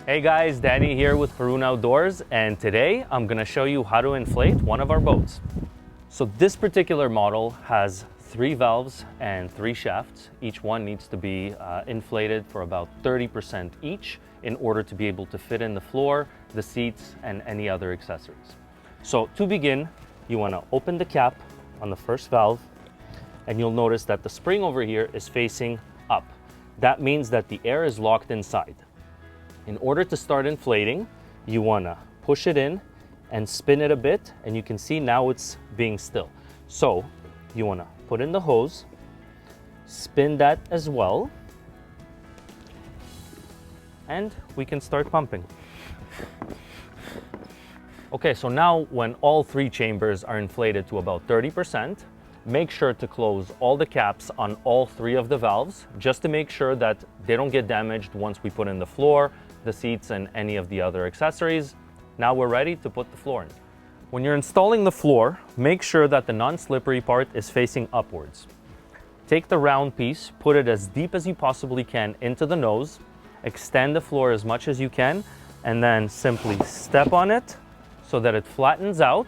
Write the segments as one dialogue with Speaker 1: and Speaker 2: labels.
Speaker 1: Hey guys, Danny here with Perun Outdoors, and today I'm gonna show you how to inflate one of our boats. So this particular model has 3 valves and 3 shafts. Each one needs to be inflated for about 30% each in order to be able to fit in the floor, the seats, and any other accessories. So to begin, you wanna open the cap on the first valve, and you'll notice that the spring over here is facing up. That means that the air is locked inside. In order to start inflating, you wanna push it in and spin it a bit, and you can see now it's being still. So you wanna put in the hose, spin that as well, and we can start pumping. Okay, so now when all 3 chambers are inflated to about 30%, make sure to close all the caps on all 3 of the valves, just to make sure that they don't get damaged once we put in the floor, the seats, and any of the other accessories. Now we're ready to put the floor in. When you're installing the floor, make sure that the non-slippery part is facing upwards. Take the round piece, put it as deep as you possibly can into the nose, extend the floor as much as you can, and then simply step on it so that it flattens out,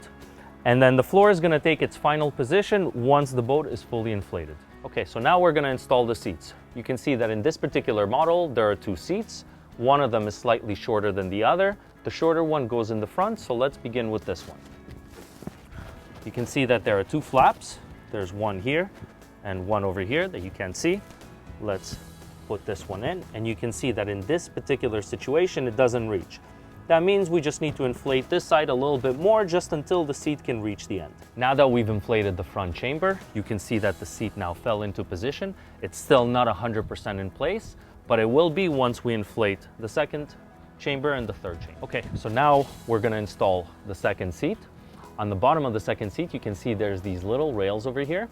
Speaker 1: and then the floor is gonna take its final position once the boat is fully inflated. Okay, so now we're gonna install the seats. You can see that in this particular model, there are 2 seats. One of them is slightly shorter than the other. The shorter one goes in the front, so let's begin with this one. You can see that there are 2 flaps. There's one here and one over here that you can't see. Let's put this one in, and you can see that in this particular situation, it doesn't reach. That means we just need to inflate this side a little bit more just until the seat can reach the end. Now that we've inflated the front chamber, you can see that the seat now fell into position. It's still not 100% in place, but it will be once we inflate the second chamber and the third chamber. Okay, so now we're gonna install the second seat. On the bottom of the second seat, you can see there's these little rails over here.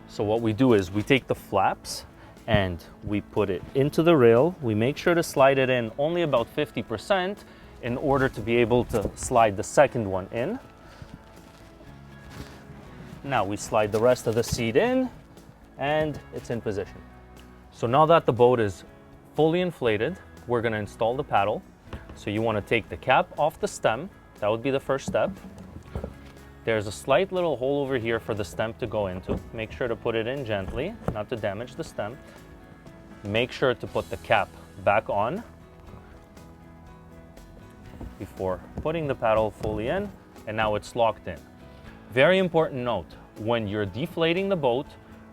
Speaker 1: So what we do is we take the flaps and we put it into the rail. We make sure to slide it in only about 50% in order to be able to slide the second one in. Now we slide the rest of the seat in, and it's in position. So now that the boat is fully inflated, we're gonna install the paddle. So you wanna take the cap off the stem. That would be the first step. There's a slight little hole over here for the stem to go into. Make sure to put it in gently, not to damage the stem. Make sure to put the cap back on before putting the paddle fully in, and now it's locked in. Very important note, when you're deflating the boat,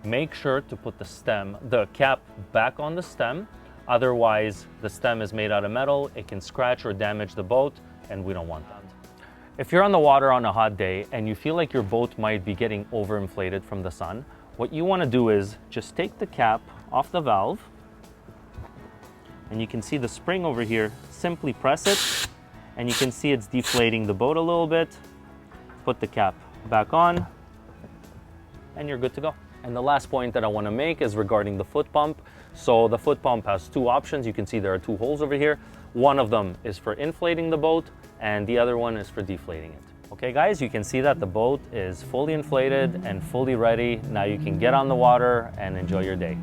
Speaker 1: make sure to put the cap back on the stem. Otherwise, the stem is made out of metal. It can scratch or damage the boat, and we don't want that. If you're on the water on a hot day and you feel like your boat might be getting overinflated from the sun, what you want to do is just take the cap off the valve, and you can see the spring over here. Simply press it, and you can see it's deflating the boat a little bit. Put the cap back on, and you're good to go. And the last point that I want to make is regarding the foot pump. So the foot pump has 2 options. You can see there are 2 holes over here. One of them is for inflating the boat, and the other one is for deflating it. Okay guys, you can see that the boat is fully inflated and fully ready. Now you can get on the water and enjoy your day.